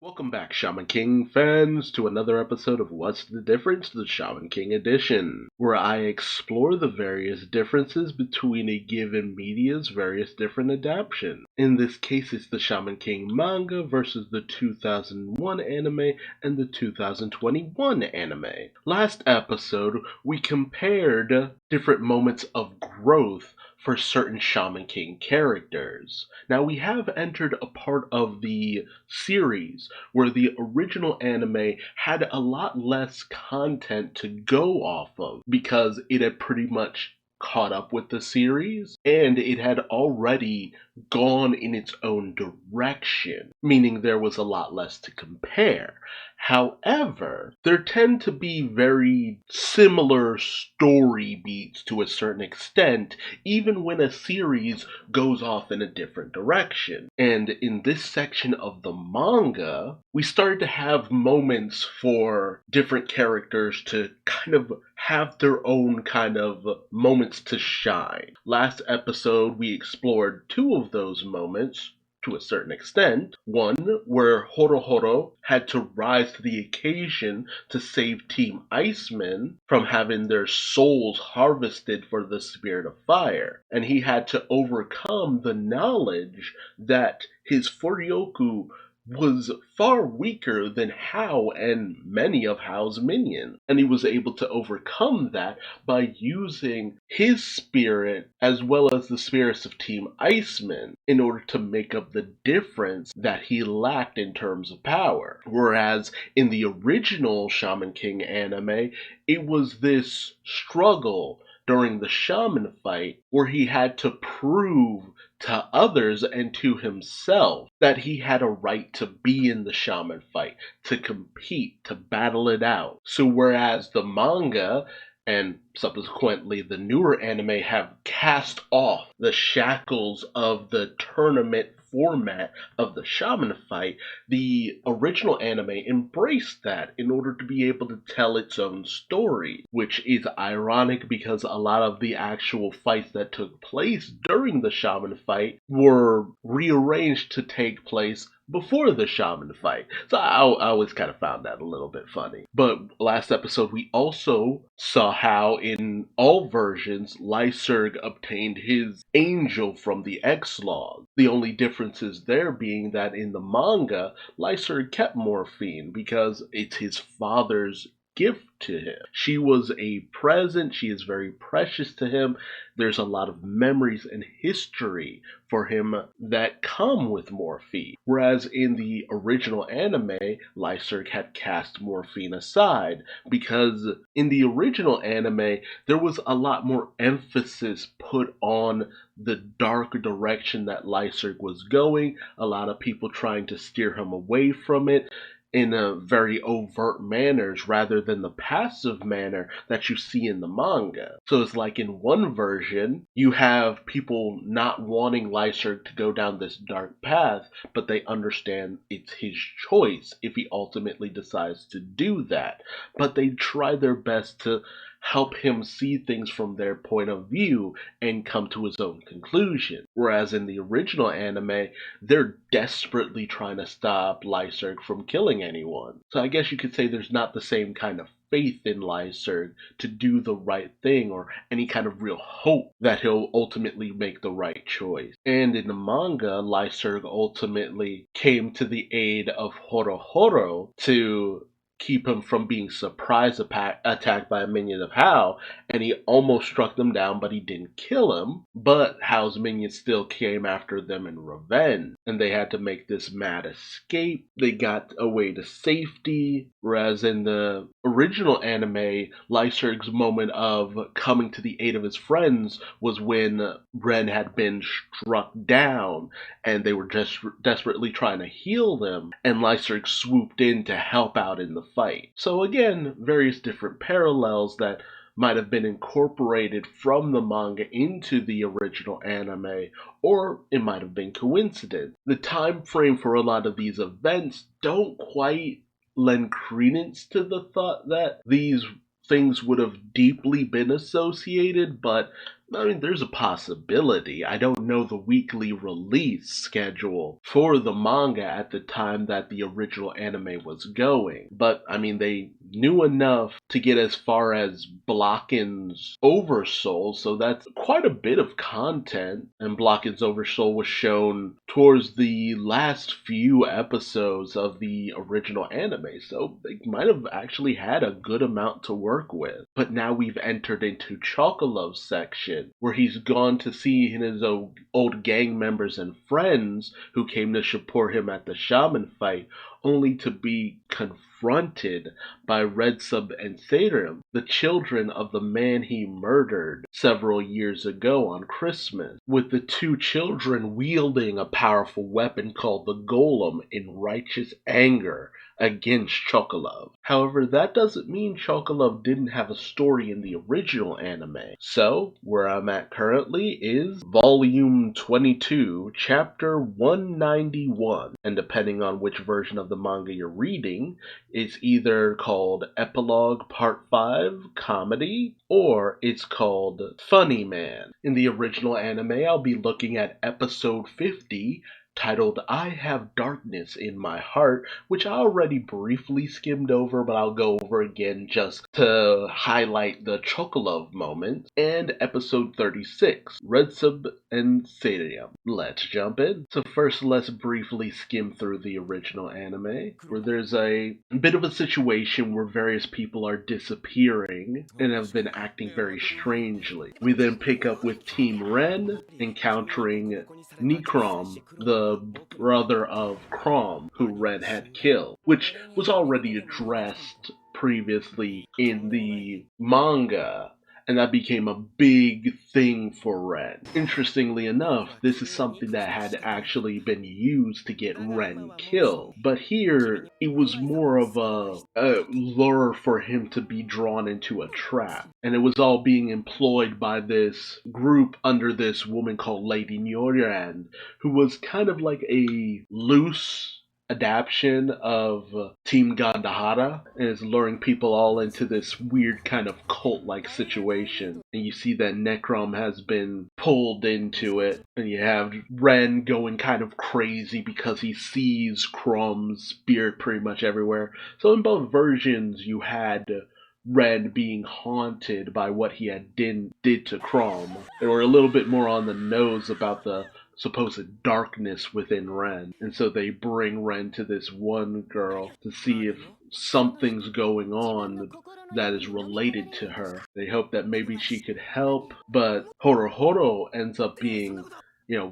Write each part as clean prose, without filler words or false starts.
Welcome back, Shaman King fans, to another episode of What's the Difference? The Shaman King edition, where I explore the various differences between a given media's various different adaptations. In this case, it's the Shaman King manga versus the 2001 anime and the 2021 anime. Last episode, we compared different moments of growth for certain Shaman King characters. Now we have entered a part of the series where the original anime had a lot less content to go off of because it had pretty much caught up with the series and it had already gone in its own direction, meaning there was a lot less to compare. However, there tend to be very similar story beats to a certain extent, even when a series goes off in a different direction. And in this section of the manga, we started to have moments for different characters to kind of have their own kind of moments to shine. Last episode, we explored two of those moments to a certain extent. One, where Horo had to rise to the occasion to save Team Iceman from having their souls harvested for the Spirit of Fire. And he had to overcome the knowledge that his Furyoku was far weaker than Hao and many of Hao's minions. And he was able to overcome that by using his spirit as well as the spirits of Team Iceman in order to make up the difference that he lacked in terms of power. Whereas in the original Shaman King anime, it was this struggle during the Shaman fight where he had to prove to others and to himself that he had a right to be in the Shaman fight, to compete, to battle it out. So whereas the manga and subsequently the newer anime have cast off the shackles of the tournament format of the Shaman fight, the original anime embraced that in order to be able to tell its own story, which is ironic because a lot of the actual fights that took place during the Shaman fight were rearranged to take place before the Shaman fight. So I always kind of found that a little bit funny. But last episode, we also saw how in all versions, Lyserg obtained his angel from the X-Log. The only differences there being that in the manga, Lyserg kept Morphine because it's his father's gift to him. She was a present, she is very precious to him. There's a lot of memories and history for him that come with Morphine. Whereas in the original anime, Lyserg had cast Morphine aside because in the original anime, there was a lot more emphasis put on the dark direction that Lyserg was going, a lot of people trying to steer him away from it in a very overt manners rather than the passive manner that you see in the manga. So it's like in one version, you have people not wanting Lyserg to go down this dark path, but they understand it's his choice if he ultimately decides to do that. But they try their best to help him see things from their point of view and come to his own conclusion. Whereas in the original anime, they're desperately trying to stop Lyserg from killing anyone. So I guess you could say there's not the same kind of faith in Lyserg to do the right thing or any kind of real hope that he'll ultimately make the right choice. And in the manga, Lyserg ultimately came to the aid of Horo to keep him from being surprise attacked by a minion of Hao, and he almost struck them down, but he didn't kill him. But Hao's minions still came after them in revenge, and they had to make this mad escape. They got away to safety, whereas in the original anime, Lyserg's moment of coming to the aid of his friends was when Ren had been struck down, and they were just desperately trying to heal them, and Lyserg swooped in to help out in the fight. So again, various different parallels that might have been incorporated from the manga into the original anime, or it might have been coincidence. The time frame for a lot of these events don't quite lend credence to the thought that these things would have deeply been associated, but I mean, there's a possibility. I don't know the weekly release schedule for the manga at the time that the original anime was going. But, I mean, they knew enough to get as far as Blockin's Oversoul, so that's quite a bit of content. And Blockin's Oversoul was shown towards the last few episodes of the original anime, so they might have actually had a good amount to work with. But now we've entered into Chocolove's section, where he's gone to see his old gang members and friends who came to support him at the Shaman fight, only to be confronted by Redseb and Seyrarm, the children of the man he murdered several years ago on Christmas, with the two children wielding a powerful weapon called the Golem in righteous anger against Chocolove. However, that doesn't mean Chocolove didn't have a story in the original anime. So, where I'm at currently is Volume 22, Chapter 191. And depending on which version of the manga you're reading, it's either called Epilogue Part 5, Comedy, or it's called Funnyman. In the original anime, I'll be looking at Episode 50, titled I Have Darkness in My Heart, which I already briefly skimmed over, but I'll go over again just to highlight the Chocolove moment, and episode 36, Redseb and Seyrarm. Let's jump in. So first, let's briefly skim through the original anime, where there's a bit of a situation where various people are disappearing and have been acting very strangely. We then pick up with Team Ren encountering Necrom, the brother of Crom, who Ren had killed, which was already addressed previously in the manga, and that became a big thing for Ren. Interestingly enough, this is something that had actually been used to get Ren killed, but here it was more of a lure for him to be drawn into a trap, and it was all being employed by this group under this woman called Lady Nyoran, who was kind of like a loose adaptation of Team Gandahara, and is luring people all into this weird kind of cult-like situation. And you see that Necrom has been pulled into it, and you have Ren going kind of crazy because he sees Crom's spirit pretty much everywhere. So in both versions, you had Ren being haunted by what he had did to Crom. They were a little bit more on the nose about the supposed darkness within Ren. And so they bring Ren to this one girl to see if something's going on that is related to her. They hope that maybe she could help, but Horo ends up being,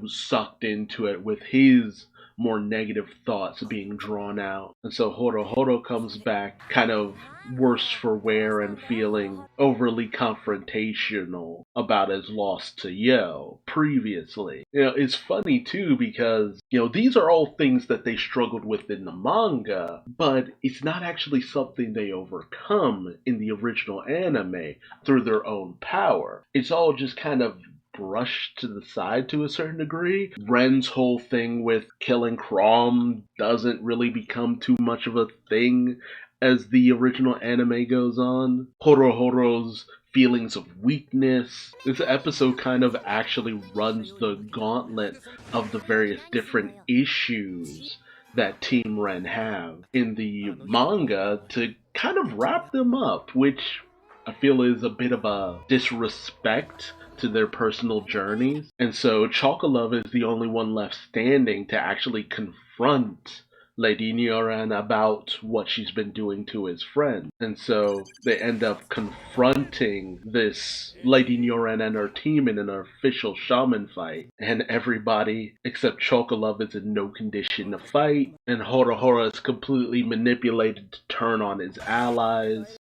sucked into it with his more negative thoughts being drawn out. And so Horo comes back kind of worse for wear and feeling overly confrontational about his loss to Yo previously. It's funny too because, these are all things that they struggled with in the manga, but it's not actually something they overcome in the original anime through their own power. It's all just kind of brushed to the side to a certain degree. Ren's whole thing with killing Crom doesn't really become too much of a thing as the original anime goes on. Horo's feelings of weakness. This episode kind of actually runs the gauntlet of the various different issues that Team Ren have in the manga to kind of wrap them up, which I feel is a bit of a disrespect to their personal journeys. And so Chocolove is the only one left standing to actually confront Lady Nyoran about what she's been doing to his friend. And so they end up confronting this Lady Nyoran and her team in an official Shaman fight. And everybody except Chocolove is in no condition to fight. And Horo is completely manipulated to turn on his allies.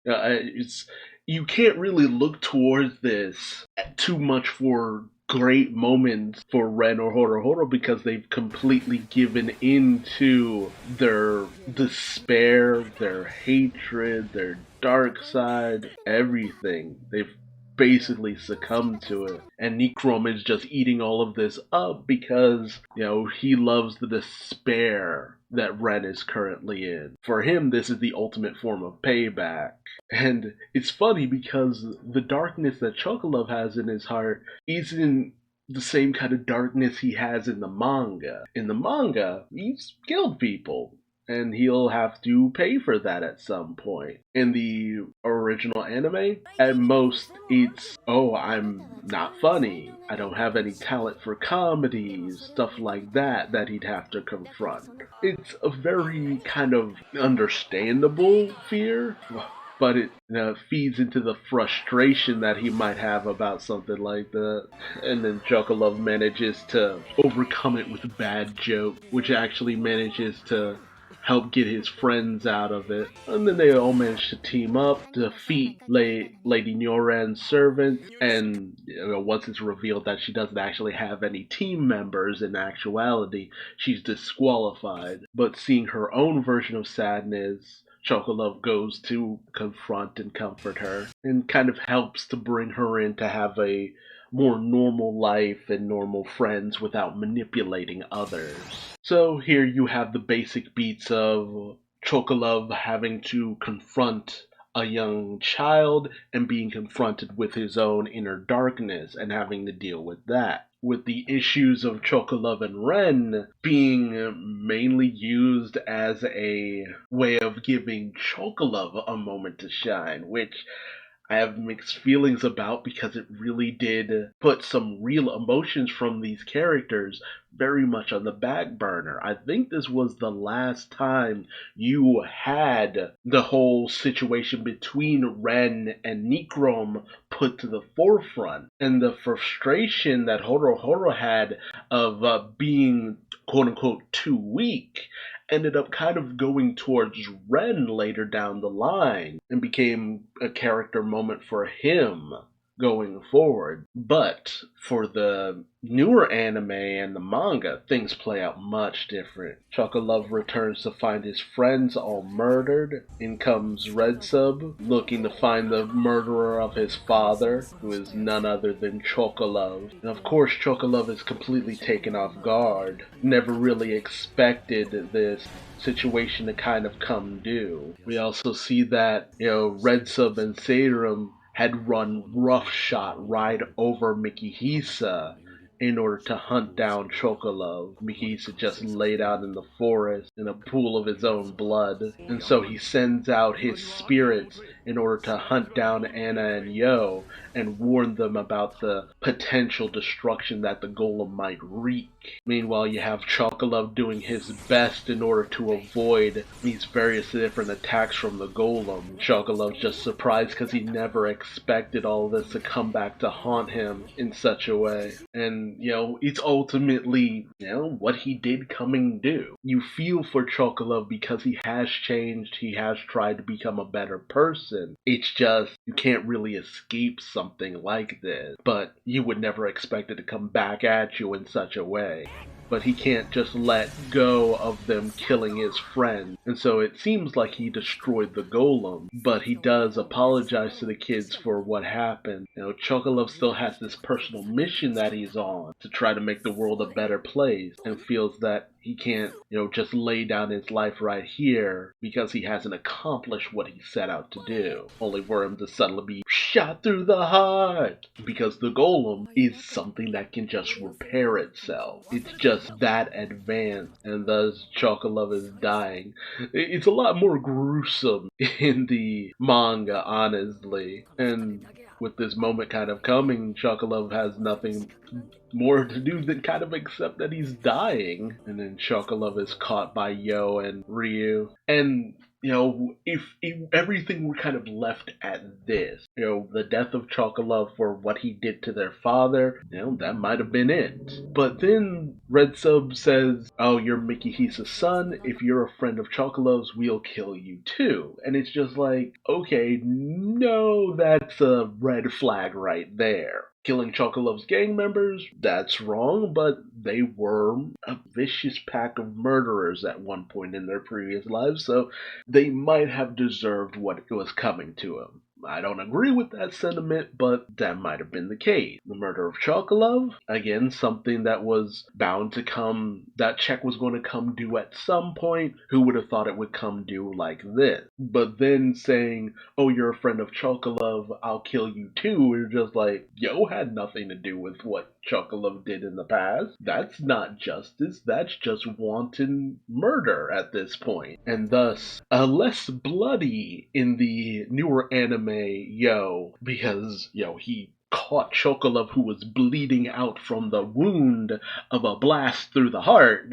You can't really look towards this too much for great moments for Ren or Horo because they've completely given into their despair, their hatred, their dark side, everything. They've basically succumbed to it. And Necrom is just eating all of this up because, he loves the despair that Ren is currently in. For him, this is the ultimate form of payback. And it's funny because the darkness that Chocolove has in his heart isn't the same kind of darkness he has in the manga. In the manga, he's killed people, and he'll have to pay for that at some point. In the original anime, at most it's, oh, I'm not funny, I don't have any talent for comedies, stuff like that he'd have to confront. It's a very kind of understandable fear, but it feeds into the frustration that he might have about something like that. And then Chocolove manages to overcome it with a bad joke, which actually manages to help get his friends out of it. And then they all manage to team up, defeat Lady Nyoran's servant, and once it's revealed that she doesn't actually have any team members in actuality, she's disqualified. But seeing her own version of sadness, Chocolove goes to confront and comfort her, and kind of helps to bring her in to have a more normal life and normal friends without manipulating others. So here you have the basic beats of Chocolove having to confront a young child and being confronted with his own inner darkness and having to deal with that, with the issues of Chocolove and Ren being mainly used as a way of giving Chocolove a moment to shine, which I have mixed feelings about because it really did put some real emotions from these characters very much on the back burner. I think this was the last time you had the whole situation between Ren and Nikrom put to the forefront, and the frustration that Horo had of being quote-unquote too weak ended up kind of going towards Ren later down the line and became a character moment for him going forward. But for the newer anime and the manga, things play out much different. Chocolove returns to find his friends all murdered. In comes Redseb, looking to find the murderer of his father, who is none other than Chocolove. And of course, Chocolove is completely taken off guard. Never really expected this situation to kind of come due. We also see that, Redseb and Seyrarm had run roughshod right over Mikihisa in order to hunt down Chocolove. Mikihisa just laid out in the forest in a pool of his own blood, and so he sends out his spirits in order to hunt down Anna and Yo and warn them about the potential destruction that the golem might wreak. Meanwhile, you have Chocolove doing his best in order to avoid these various different attacks from the golem. Chocolove's just surprised because he never expected all of this to come back to haunt him in such a way. And, it's ultimately, what he did coming due. You feel for Chocolove because he has changed, he has tried to become a better person. It's just, you can't really escape something like this, but you would never expect it to come back at you in such a way. But he can't just let go of them killing his friend, and so it seems like he destroyed the golem, but he does apologize to the kids for what happened. Chocolove still has this personal mission that he's on to try to make the world a better place, and feels that he can't, just lay down his life right here because he hasn't accomplished what he set out to do, only for him to suddenly be shot through the heart, because the golem is something that can just repair itself. It's just that advanced, and thus Chocolove is dying. It's a lot more gruesome in the manga, honestly, and with this moment kind of coming, Chocolove has nothing more to do than kind of accept that he's dying. And then Chocolove is caught by Yo and Ryu. And, if everything were kind of left at this, the death of Chocolove for what he did to their father, that might have been it. But then Redseb says, oh, you're Mikihisa's son. If you're a friend of Chocolove's, we'll kill you too. And it's just like, okay, no, that's a red flag right there. Killing Chocolove's gang members, that's wrong, but they were a vicious pack of murderers at one point in their previous lives, so they might have deserved what was coming to them. I don't agree with that sentiment, but that might have been the case. The murder of Chocolove, again, something that was bound to come, that check was going to come due at some point. Who would have thought it would come due like this? But then saying, oh, you're a friend of Chocolove, I'll kill you too, we're just like, Yo had nothing to do with what Chocolove did in the past. That's not justice, that's just wanton murder at this point. And thus, less bloody in the newer anime because, he caught Chocolove, who was bleeding out from the wound of a blast through the heart.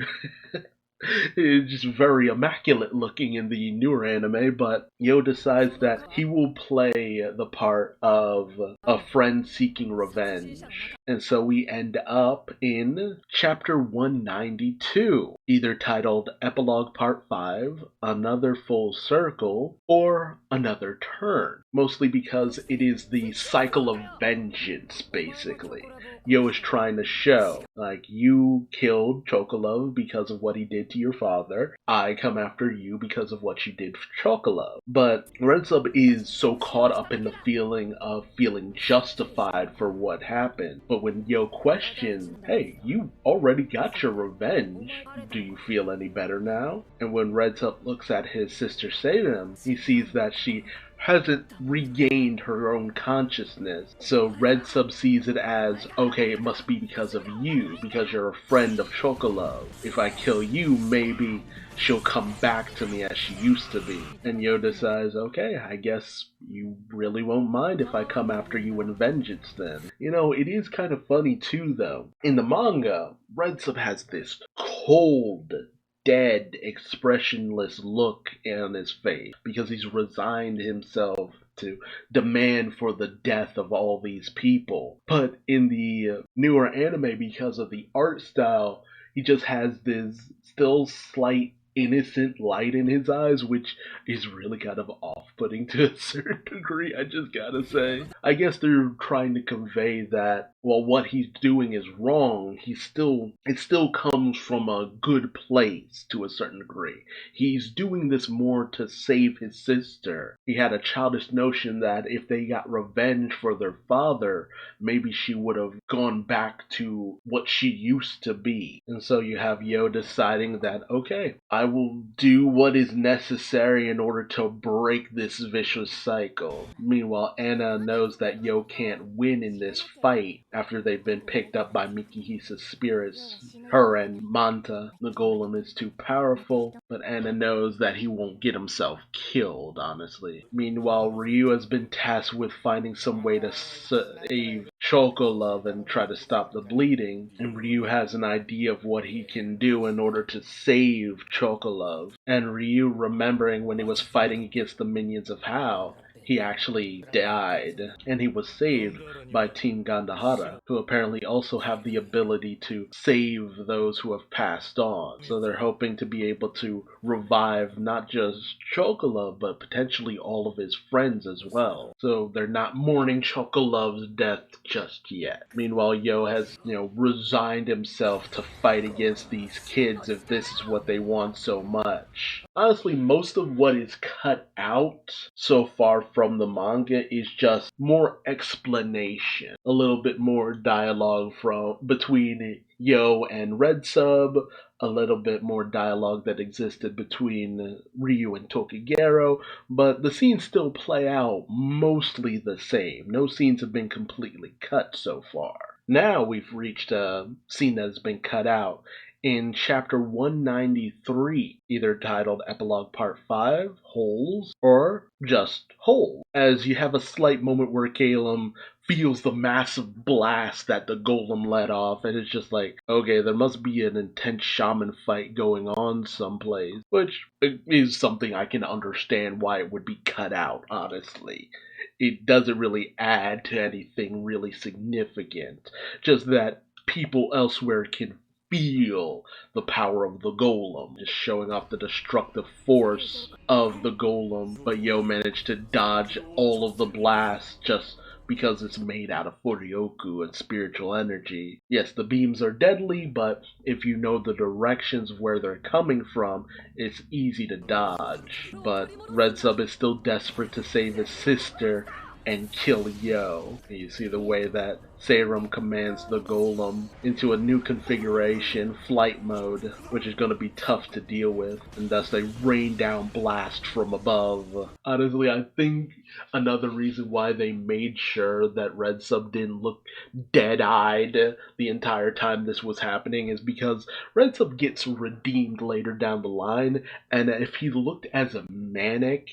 It's just very immaculate looking in the newer anime, but Yo decides that he will play the part of a friend seeking revenge. And so we end up in chapter 192, either titled Epilogue Part 5, Another Full Circle, or Another Turn. Mostly because it is the cycle of vengeance, basically. Yo is trying to show, like, you killed Chocolove because of what he did to your father. I come after you because of what you did for Chocolove. But Redseb is so caught up in the feeling of feeling justified for what happened. But when Yo questions, hey, you already got your revenge. Do you feel any better now? And when Redseb looks at his sister Seyrarm, he sees that she hasn't regained her own consciousness. So Redseb sees it as, okay, it must be because of you, because you're a friend of Chocolove. If I kill you, maybe she'll come back to me as she used to be. And Yo decides, okay, I guess you really won't mind if I come after you in vengeance then. It is kind of funny too, though. In the manga, Redseb has this cold, dead, expressionless look on his face because he's resigned himself to demand for the death of all these people. But in the newer anime, because of the art style, he just has this still slight innocent light in his eyes, which is really kind of off-putting to a certain degree, I just gotta say. I guess they're trying to convey that, well, what he's doing is wrong. It still comes from a good place to a certain degree. He's doing this more to save his sister. He had a childish notion that if they got revenge for their father, maybe she would have gone back to what she used to be. And so you have Yo deciding that, okay, I will do what is necessary in order to break this vicious cycle. Meanwhile, Anna knows that Yo can't win in this fight after they've been picked up by Mikihisa's spirits. Her and Manta, the golem, is too powerful, but Anna knows that he won't get himself killed, honestly. Meanwhile, Ryu has been tasked with finding some way to save Chocolove and try to stop the bleeding, and Ryu has an idea of what he can do in order to save Chocolove. And Ryu, remembering when he was fighting against the minions of Hao, he actually died, and he was saved by Team Gandahara, who apparently also have the ability to save those who have passed on. So they're hoping to be able to revive not just Chocolove, but potentially all of his friends as well. So they're not mourning Chocolove's death just yet. Meanwhile, Yo has, resigned himself to fight against these kids if this is what they want so much. Honestly, most of what is cut out so far from the manga is just more explanation, a little bit more dialogue between Yo and Redseb, a little bit more dialogue that existed between Ryu and Tokigero, but the scenes still play out mostly the same. No scenes have been completely cut so far. Now we've reached a scene that has been cut out in chapter 193, either titled Epilogue Part 5, Holes, or just Hole, as you have a slight moment where Calum feels the massive blast that the golem let off, and it's just like, okay, there must be an intense shaman fight going on someplace, which is something I can understand why it would be cut out, honestly. It doesn't really add to anything really significant, just that people elsewhere can feel the power of the golem, just showing off the destructive force of the golem, but Yo managed to dodge all of the blasts just because it's made out of Furyoku and spiritual energy. Yes, the beams are deadly, but if you know the directions of where they're coming from, it's easy to dodge. But Redseb is still desperate to save his sister and kill Yo. You see the way that Seyrarm commands the golem into a new configuration, flight mode, which is going to be tough to deal with, and thus they rain down blast from above. Honestly, I think another reason why they made sure that Redseb didn't look dead-eyed the entire time this was happening is because Redseb gets redeemed later down the line, and if he looked as manic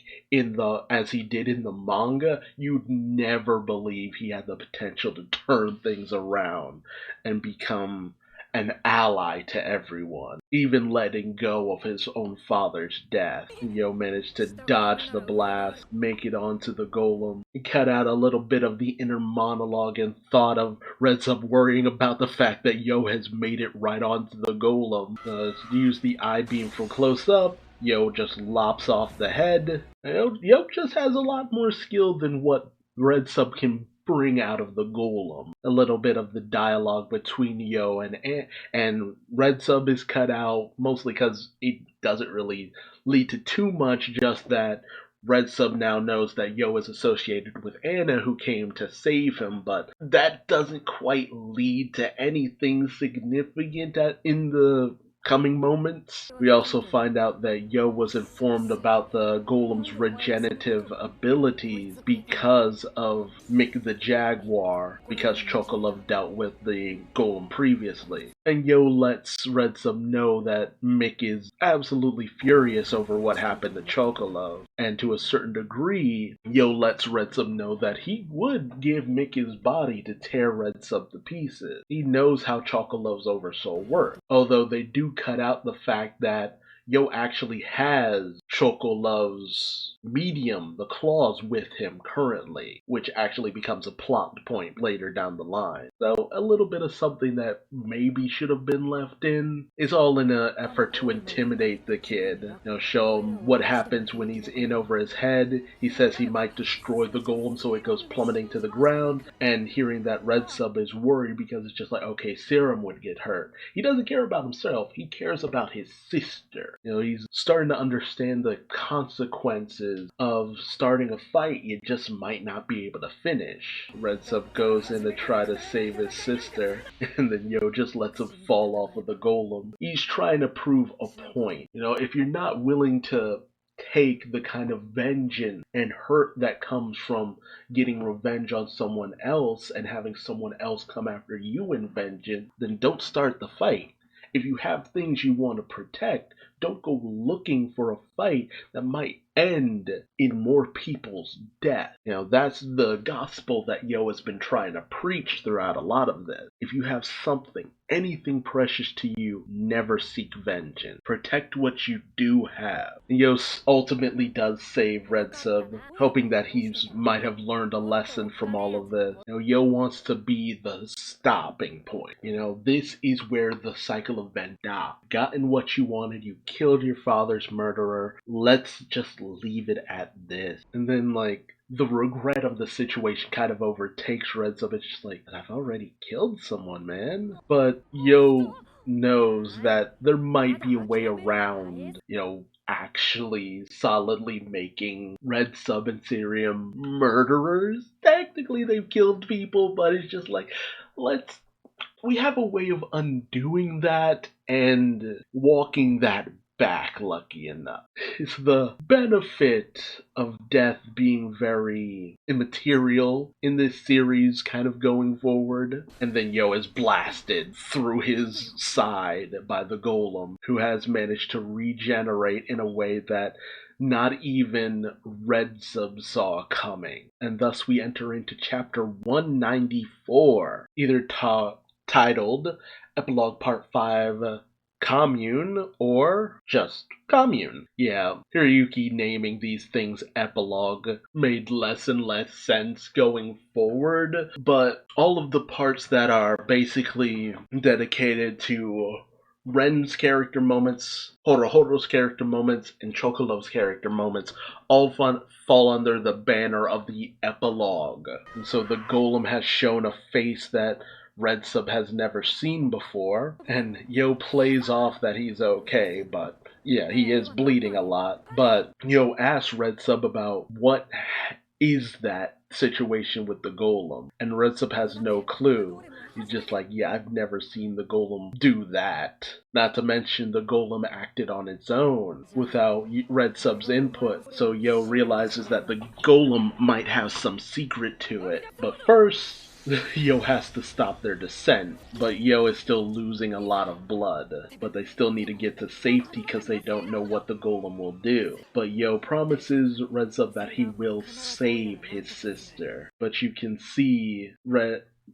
as he did in the manga, you'd never believe he had the potential to turn things around and become an ally to everyone, even letting go of his own father's death. Yo managed to dodge the blast, make it onto the golem, and cut out a little bit of the inner monologue and thought of Redseb worrying about the fact that Yo has made it right onto the golem. Use the eye beam from close up. Yo just lops off the head. Yo just has a lot more skill than what Redseb can bring out of the golem. A little bit of the dialogue between Yo and Redseb is cut out, mostly because it doesn't really lead to too much, just that Redseb now knows that Yo is associated with Anna, who came to save him, but that doesn't quite lead to anything significant in the coming moments. We also find out that Yo was informed about the golem's regenerative abilities because of Mick the Jaguar, because Chocolove dealt with the golem previously. And Yo lets Redseb know that Mick is absolutely furious over what happened to Chocolove, and to a certain degree, Yo lets Redseb know that he would give Mick his body to tear Redseb to pieces. He knows how Chocolove's oversoul works, although they do cut out the fact that Yo actually has Chocolove's medium, the claws, with him currently, which actually becomes a plot point later down the line. So a little bit of something that maybe should have been left in. It's all in an effort to intimidate the kid. Show him what happens when he's in over his head. He says he might destroy the golem so it goes plummeting to the ground, and hearing that Redseb is worried because it's just like, okay, Seyrarm would get hurt. He doesn't care about himself, he cares about his sister. He's starting to understand the consequences of starting a fight you just might not be able to finish. Redseb goes in to try to save his sister, and then Yo just lets him fall off of the golem. He's trying to prove a point. If you're not willing to take the kind of vengeance and hurt that comes from getting revenge on someone else and having someone else come after you in vengeance, then don't start the fight. If you have things you want to protect, don't go looking for a fight that might end in more people's death. That's the gospel that Yo has been trying to preach throughout a lot of this. If you have something, anything precious to you, never seek vengeance. Protect what you do have. Yo ultimately does save Redseb, hoping that he might have learned a lesson from all of this. Yo wants to be the stopping point. This is where the cycle of vendetta. Gotten what you wanted, you killed your father's murderer. Let's just leave it at this. And then, the regret of the situation kind of overtakes Redseb. It's just like, I've already killed someone, man. But Yo knows that there might be a way around, actually solidly making Redseb and Seyrarm murderers. Technically, they've killed people, but it's just like, we have a way of undoing that and walking that back, lucky enough. It's the benefit of death being very immaterial in this series kind of going forward. And then Yo is blasted through his side by the golem, who has managed to regenerate in a way that not even Redseb saw coming. And thus we enter into chapter 194, either titled Epilogue Part 5, Commune, or just Commune. Yeah, Hiroyuki naming these things Epilogue made less and less sense going forward, but all of the parts that are basically dedicated to Ren's character moments, Horohoro's character moments, and Chocolov's character moments all fall under the banner of the epilogue. And so the golem has shown a face that Redseb has never seen before, and Yo plays off that he's okay, but yeah, he is bleeding a lot. But Yo asks Redseb about what is that situation with the golem, and Redseb has no clue. He's just like, yeah, I've never seen the golem do that. Not to mention the golem acted on its own without Redseb's input, so Yo realizes that the golem might have some secret to it. But first, Yo has to stop their descent, but Yo is still losing a lot of blood. But they still need to get to safety because they don't know what the golem will do. But Yo promises Redseb that he will save his sister. But you can see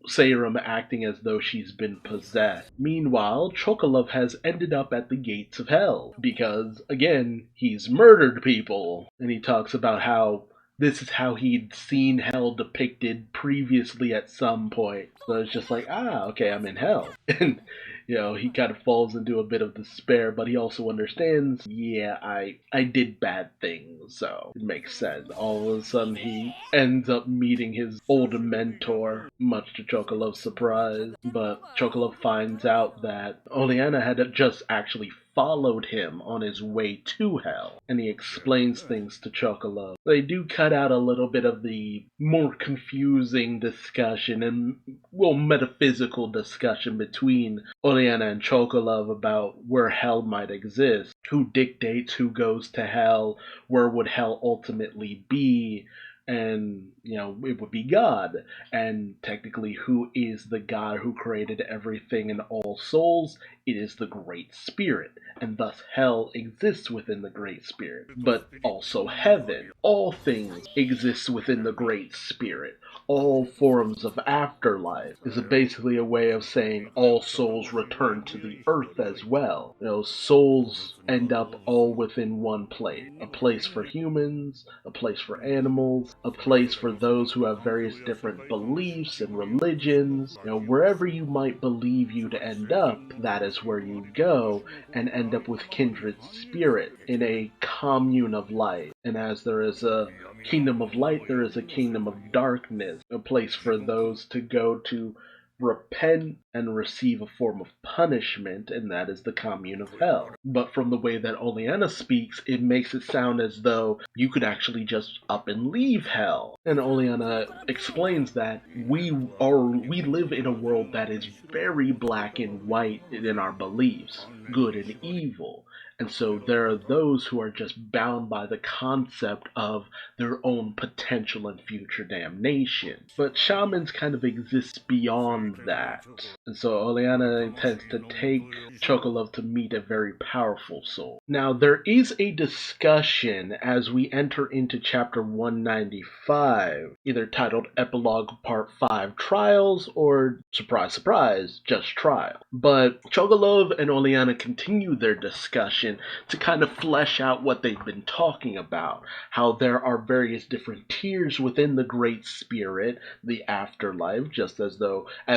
Seyrarm acting as though she's been possessed. Meanwhile, Chocolove has ended up at the gates of hell because, again, he's murdered people. And he talks about how this is how he'd seen hell depicted previously at some point. So it's just like, okay, I'm in hell. And, he kind of falls into a bit of despair, but he also understands, yeah, I did bad things, so it makes sense. All of a sudden, he ends up meeting his old mentor, much to Chocolove's surprise. But Chocolove finds out that Oleana had just actually followed him on his way to hell, and he explains things to Chocolove. They do cut out a little bit of the more confusing discussion and, metaphysical discussion between Oleana and Chocolove about where hell might exist, who dictates who goes to hell, where would hell ultimately be, and, it would be God. And technically, who is the God who created everything and all souls? It is the Great Spirit, and thus hell exists within the Great Spirit, but also heaven. All things exist within the Great Spirit. All forms of afterlife is basically a way of saying all souls return to the earth as well. Souls end up all within one place. A place for humans, a place for animals, a place for those who have various different beliefs and religions. Wherever you might believe you to end up, that is where you go and end up with kindred spirit in a commune of light. And as there is a kingdom of light, there is a kingdom of darkness, a place for those to go to repent and receive a form of punishment, and that is the commune of hell. But from the way that Oleana speaks, it makes it sound as though you could actually just up and leave hell. And Oleana explains that we live in a world that is very black and white in our beliefs, good and evil. And so there are those who are just bound by the concept of their own potential and future damnation. But shamans kind of exist beyond that. And so Oleana intends to take Chocolove to meet a very powerful soul. Now, there is a discussion as we enter into chapter 195, either titled Epilogue Part 5 Trials or, surprise, surprise, just Trial. But Chocolove and Oleana continue their discussion to kind of flesh out what they've been talking about, how there are various different tiers within the Great Spirit, the afterlife, just as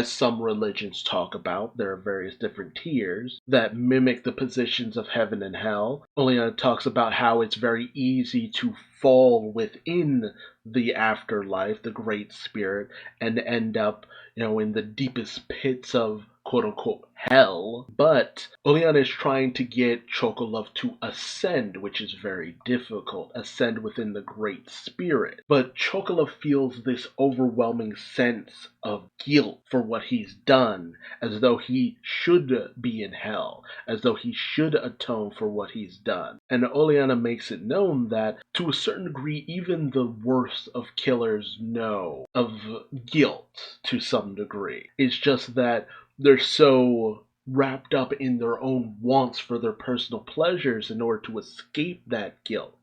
some religions talk about, there are various different tiers that mimic the positions of heaven and hell. Oleana talks about how it's very easy to fall within the afterlife, the Great Spirit, and end up, in the deepest pits of quote-unquote hell, but Oleana is trying to get Chocolove to ascend, which is very difficult, ascend within the Great Spirit. But Chocolove feels this overwhelming sense of guilt for what he's done, as though he should be in hell, as though he should atone for what he's done. And Oleana makes it known that, to a certain degree, even the worst of killers know of guilt to some degree. It's just that they're so wrapped up in their own wants for their personal pleasures in order to escape that guilt.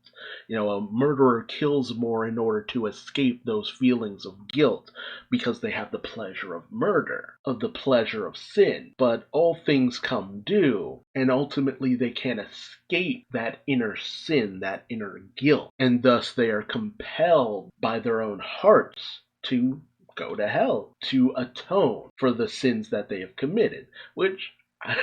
A murderer kills more in order to escape those feelings of guilt because they have the pleasure of murder, of the pleasure of sin. But all things come due, and ultimately they can't escape that inner sin, that inner guilt, and thus they are compelled by their own hearts to go to hell, to atone for the sins that they have committed, which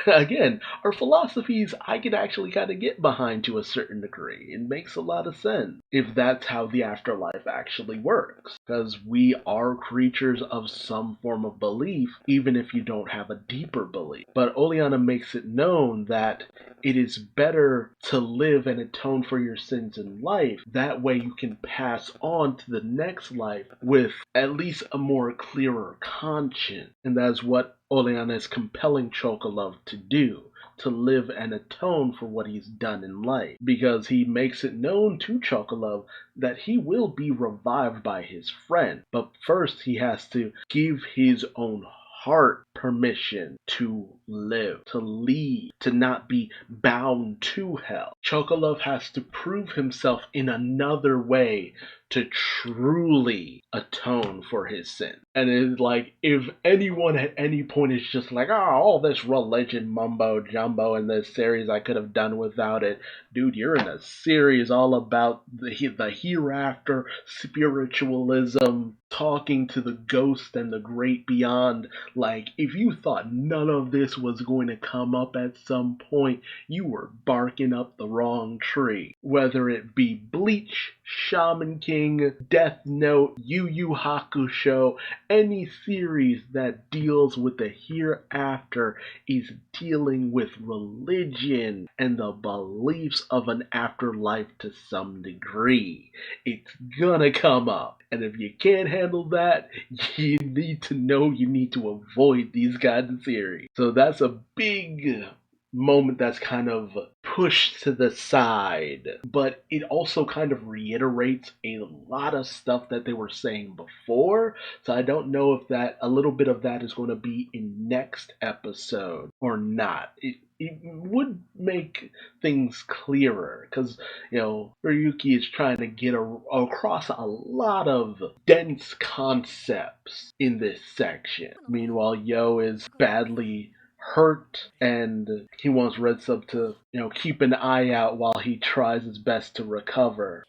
again, our philosophies I can actually kind of get behind to a certain degree. It makes a lot of sense if that's how the afterlife actually works. Because we are creatures of some form of belief, even if you don't have a deeper belief. But Oleana makes it known that it is better to live and atone for your sins in life. That way you can pass on to the next life with at least a more clearer conscience. And that's what Oleana is compelling Chocolove to do, to live and atone for what he's done in life, because he makes it known to Chocolove that he will be revived by his friend, but first he has to give his own heart permission to live, to leave, to not be bound to hell. Chocolove has to prove himself in another way to truly atone for his sin. And it's like, if anyone at any point is just like, oh, all this religion mumbo jumbo in this series, I could have done without it. Dude, you're in a series all about the hereafter, spiritualism, talking to the ghost and the great beyond. Like, if you thought none of this was going to come up at some point, you were barking up the wrong tree. Whether it be Bleach, Shaman King, Death Note, Yu Yu Hakusho, any series that deals with the hereafter is dealing with religion and the beliefs of an afterlife to some degree. It's gonna come up. And if you can't handle that, you need to know you need to avoid these kinds of series. So that's a big moment that's kind of pushed to the side, but it also kind of reiterates a lot of stuff that they were saying before. So I don't know if that a little bit of that is going to be in next episode or not. It would make things clearer, because, Ryuki is trying to get across a lot of dense concepts in this section. Meanwhile, Yo is badly hurt, and he wants Redseb to, keep an eye out while he tries his best to recover.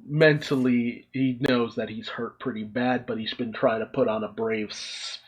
Mentally, he knows that he's hurt pretty bad, but he's been trying to put on a brave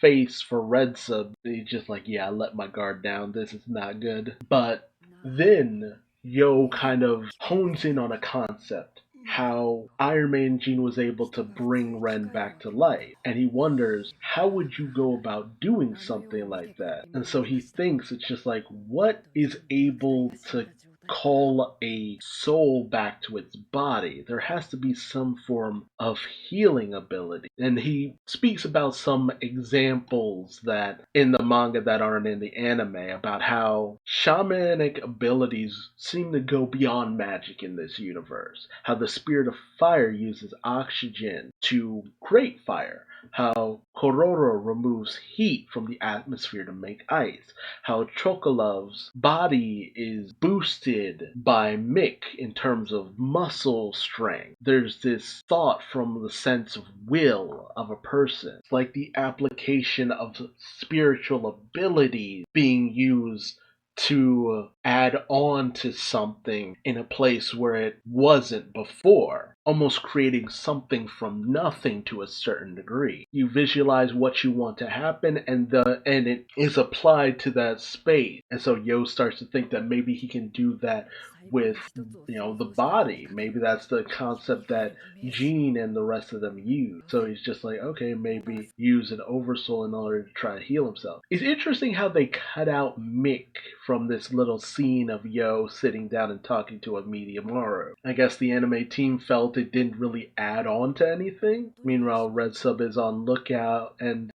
face for Redseb. He's just like, yeah, I let my guard down. This is not good. But then Yo kind of hones in on a concept. How Iron Man Gene was able to bring Ren back to life. And he wonders, how would you go about doing something like that? And so he thinks it's just like, what is able to call a soul back to its body? There has to be some form of healing ability. And he speaks about some examples that in the manga that aren't in the anime, about how shamanic abilities seem to go beyond magic in this universe. How the spirit of fire uses oxygen to create fire. How Kororo removes heat from the atmosphere to make ice. How Chocolove's body is boosted by Mick in terms of muscle strength. There's this thought from the sense of will of a person. It's like the application of spiritual abilities being used to add on to something in a place where it wasn't before, almost creating something from nothing to a certain degree. You visualize what you want to happen, and it is applied to that space. And so Yo starts to think that maybe he can do that with, the body. Maybe that's the concept that Gene and the rest of them use. So he's just like, okay, maybe use an oversoul in order to try to heal himself. It's interesting how they cut out Mick from this little scene of Yo sitting down and talking to Amidamaru. I guess the anime team felt it didn't really add on to anything. Meanwhile, Redseb is on lookout, and,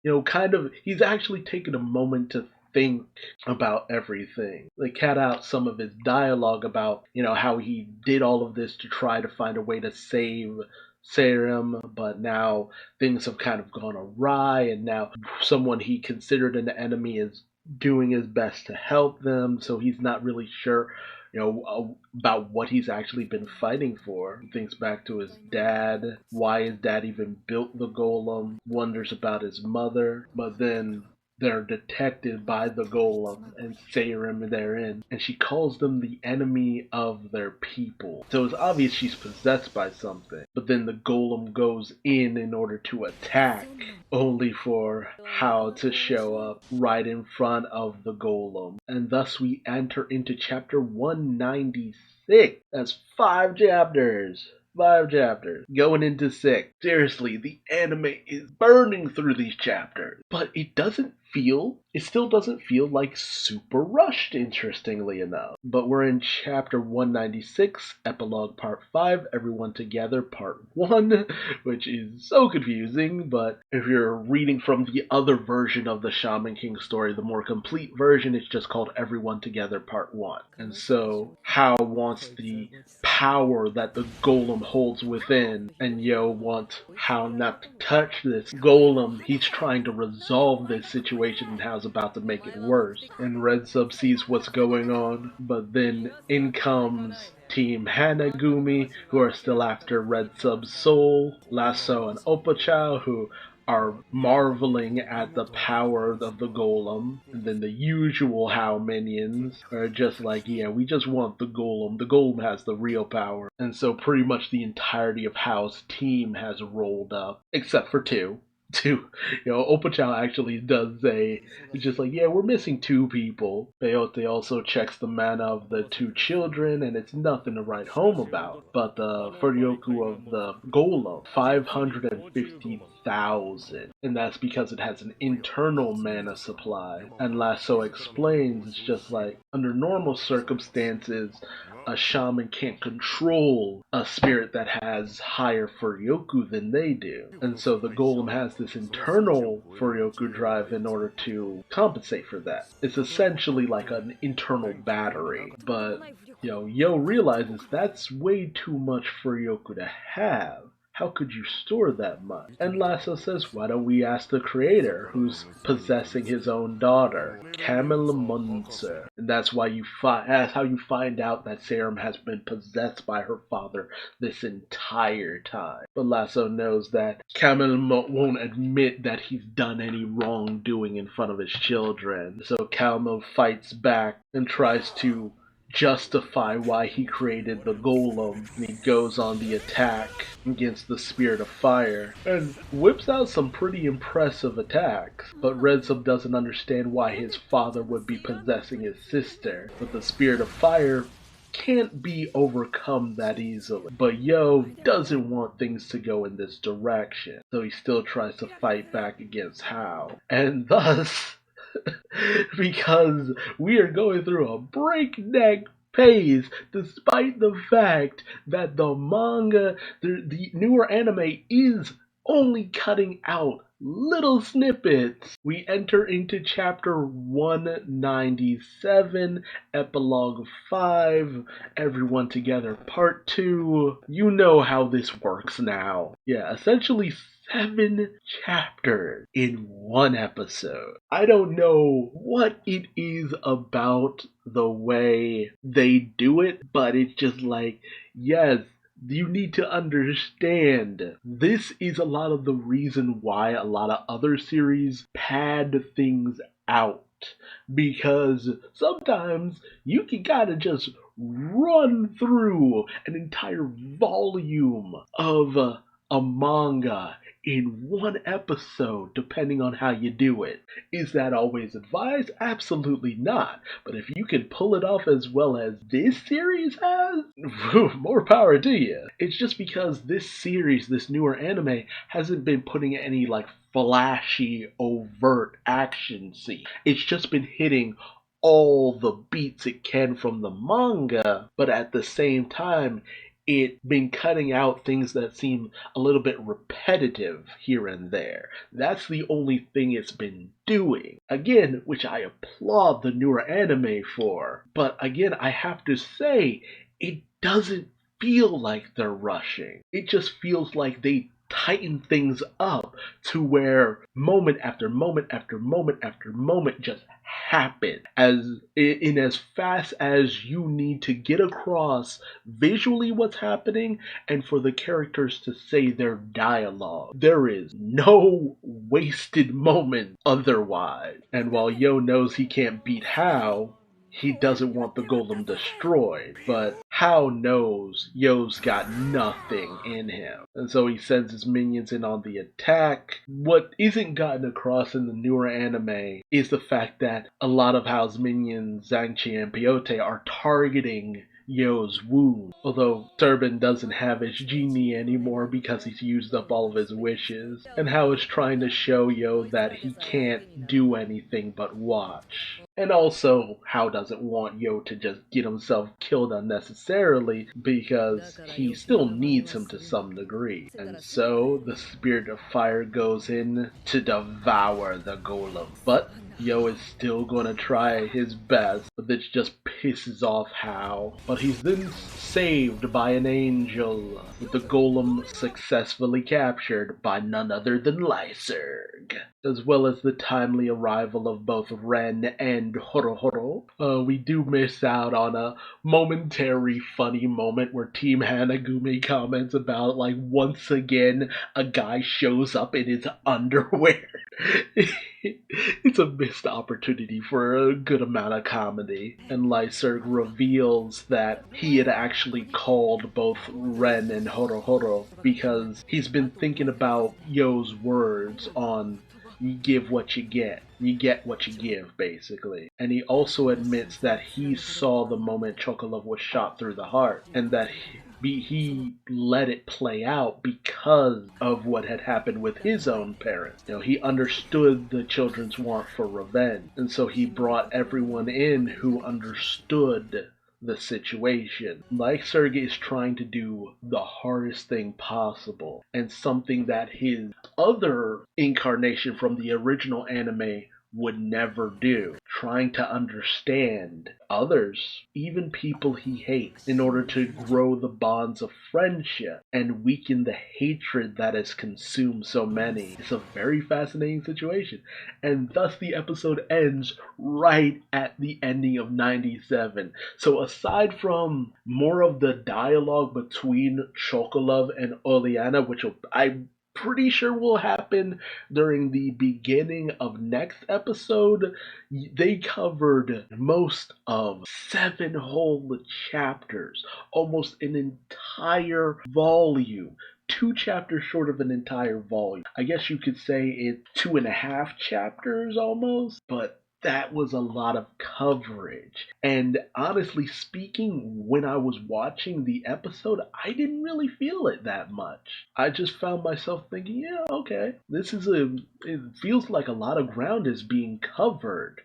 he's actually taken a moment to think about everything. They cut out some of his dialogue about, how he did all of this to try to find a way to save Seyrarm, but now things have kind of gone awry, and now someone he considered an enemy is doing his best to help them, so he's not really sure about what he's actually been fighting for. He thinks back to his dad, why his dad even built the golem, wonders about his mother, but then they're detected by the golem and Seyrarm therein, and she calls them the enemy of their people. So it's obvious she's possessed by something, but then the golem goes in order to attack, only for Hao to show up right in front of the golem, and thus we enter into chapter 196. That's 5 chapters. 5 chapters. Going into 6. Seriously, the anime is burning through these chapters. But it still doesn't feel like super rushed, interestingly enough. But we're in chapter 196, Epilogue Part 5, Everyone Together Part 1, which is so confusing, but if you're reading from the other version of the Shaman King story, the more complete version, it's just called Everyone Together Part 1. And so, Hao wants the power that the golem holds within, and Yo wants Hao not to touch this golem. He's trying to resolve this situation, and Hao's about to make it worse. And Redseb sees what's going on, but then in comes Team Hanagumi, who are still after Redseb's soul, Lasso and Opochao, who are marveling at the power of the golem, and then the usual Hao minions are just like, yeah, we just want the golem. The golem has the real power. And so pretty much the entirety of Hao's team has rolled up, except for two. Opochao actually does say, it's just like, yeah, we're missing 2 people. Peyote also checks the mana of the 2 children, and it's nothing to write home about. But the Furyoku of the Golem, 550,000. And that's because it has an internal mana supply. And Lasso explains, it's just like, under normal circumstances, a shaman can't control a spirit that has higher Furyoku than they do. And so the golem has this internal Furyoku drive in order to compensate for that. It's essentially like an internal battery. But, Yo realizes that's way too much Furyoku to have. How could you store that much? And Lasso says, why don't we ask the creator, who's possessing his own daughter, Camelmunzer. And that's how you find out that Seyrarm has been possessed by her father this entire time. But Lasso knows that Camel won't admit that he's done any wrongdoing in front of his children. So Camel fights back and tries to justify why he created the golem, and he goes on the attack against the Spirit of Fire and whips out some pretty impressive attacks. But Redseb doesn't understand why his father would be possessing his sister, but the Spirit of Fire can't be overcome that easily. But Yo doesn't want things to go in this direction, so he still tries to fight back against Hao, and thus because we are going through a breakneck pace, despite the fact that the manga, the newer anime, is only cutting out little snippets. We enter into chapter 197, Epilogue 5, Everyone Together Part 2. You know how this works now. Yeah, essentially 7 chapters in 1 episode. I don't know what it is about the way they do it, but it's just like, yes, you need to understand, this is a lot of the reason why a lot of other series pad things out. Because sometimes you can gotta just run through an entire volume of a manga in 1 episode, depending on how you do it. Is that always advised? Absolutely not. But if you can pull it off as well as this series has, more power to you. It's just because this series, this newer anime, hasn't been putting any flashy, overt action scene. It's just been hitting all the beats it can from the manga, but at the same time, it's been cutting out things that seem a little bit repetitive here and there. That's the only thing it's been doing. Again, which I applaud the newer anime for. But again, I have to say, it doesn't feel like they're rushing. It just feels like they tighten things up to where moment after moment after moment after moment just happen as fast as you need to get across visually what's happening and for the characters to say their dialogue. There is no wasted moment otherwise. And while Yo knows he can't beat How, he doesn't want the golem destroyed, but How knows Yo's got nothing in him. And so he sends his minions in on the attack. What isn't gotten across in the newer anime is the fact that a lot of Hao's minions, Zhangqi and Pyote, are targeting Yo's wound. Although Turbin doesn't have his genie anymore because he's used up all of his wishes. And Hao is trying to show Yo that he can't do anything but watch. And also, Hao doesn't want Yo to just get himself killed unnecessarily because he still needs him to some degree. And so, the Spirit of Fire goes in to devour the golem. But Yo is still gonna try his best, but this just pisses off Hao. But he's then saved by an angel, with the golem successfully captured by none other than Lyserg. As well as the timely arrival of both Ren and Horohoro. We do miss out on a momentary funny moment where Team Hanagumi comments about, like, once again a guy shows up in his underwear. It's a missed opportunity for a good amount of comedy. And Lyserg reveals that he had actually called both Ren and Horohoro because he's been thinking about Yo's words on you give what you get. You get what you give, basically. And he also admits that he saw the moment Chocolove was shot through the heart, and that he let it play out because of what had happened with his own parents. He understood the children's want for revenge, and so he brought everyone in who understood the situation. Lyserg is trying to do the hardest thing possible, and something that his other incarnation from the original anime would never do. Trying to understand others, even people he hates, in order to grow the bonds of friendship and weaken the hatred that has consumed so many. It's a very fascinating situation. And thus the episode ends right at the ending of 97. So aside from more of the dialogue between Chocolove and Oleana, which I'm pretty sure will happen during the beginning of next episode, they covered most of 7 whole chapters, almost an entire volume. 2 chapters short of an entire volume. I guess you could say it's 2.5 chapters almost, but that was a lot of coverage. And honestly speaking, when I was watching the episode, I didn't really feel it that much. I just found myself thinking, yeah, okay, it feels like a lot of ground is being covered.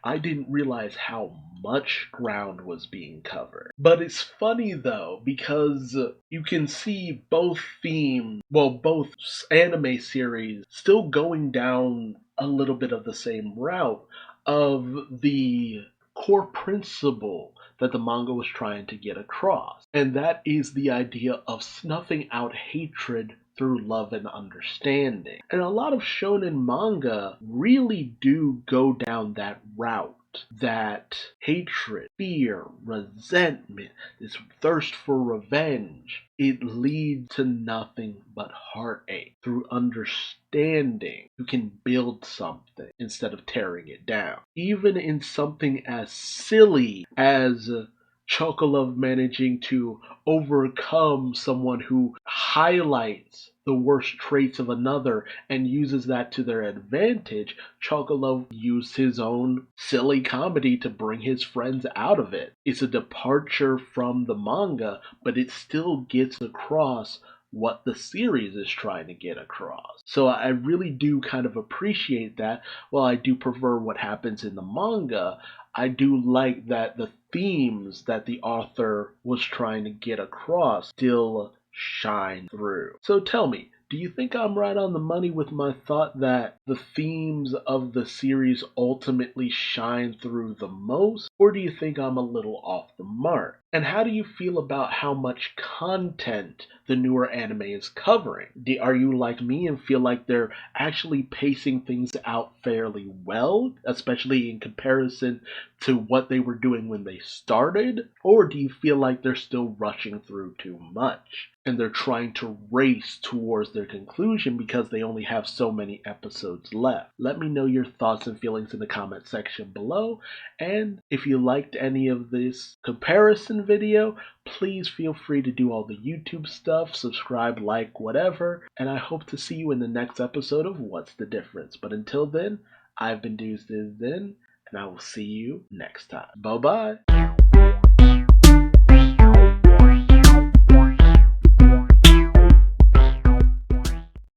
I didn't realize how much ground was being covered. But it's funny though, because you can see both anime series still going down a little bit of the same route of the core principle that the manga was trying to get across. And that is the idea of snuffing out hatred through love and understanding. And a lot of shonen manga really do go down that route. That hatred, fear, resentment, this thirst for revenge, it leads to nothing but heartache. Through understanding, you can build something instead of tearing it down. Even in something as silly as Chocolove managing to overcome someone who highlights the worst traits of another and uses that to their advantage, Chocolove used his own silly comedy to bring his friends out of it. It's a departure from the manga, but it still gets across what the series is trying to get across. So I really do kind of appreciate that. While I do prefer what happens in the manga, I do like that the themes that the author was trying to get across still shine through. So tell me, do you think I'm right on the money with my thought that the themes of the series ultimately shine through the most? Or do you think I'm a little off the mark? And how do you feel about how much content the newer anime is covering? Are you like me and feel like they're actually pacing things out fairly well, especially in comparison to what they were doing when they started? Or do you feel like they're still rushing through too much and they're trying to race towards their conclusion because they only have so many episodes left? Let me know your thoughts and feelings in the comment section below. And if you liked any of this comparison video, please feel free to do all the YouTube stuff, subscribe, like, whatever, and I hope to see you in the next episode of What's the Difference. But until then, I've been Duuz-Diz-Din, and I will see you next time. Bye-bye!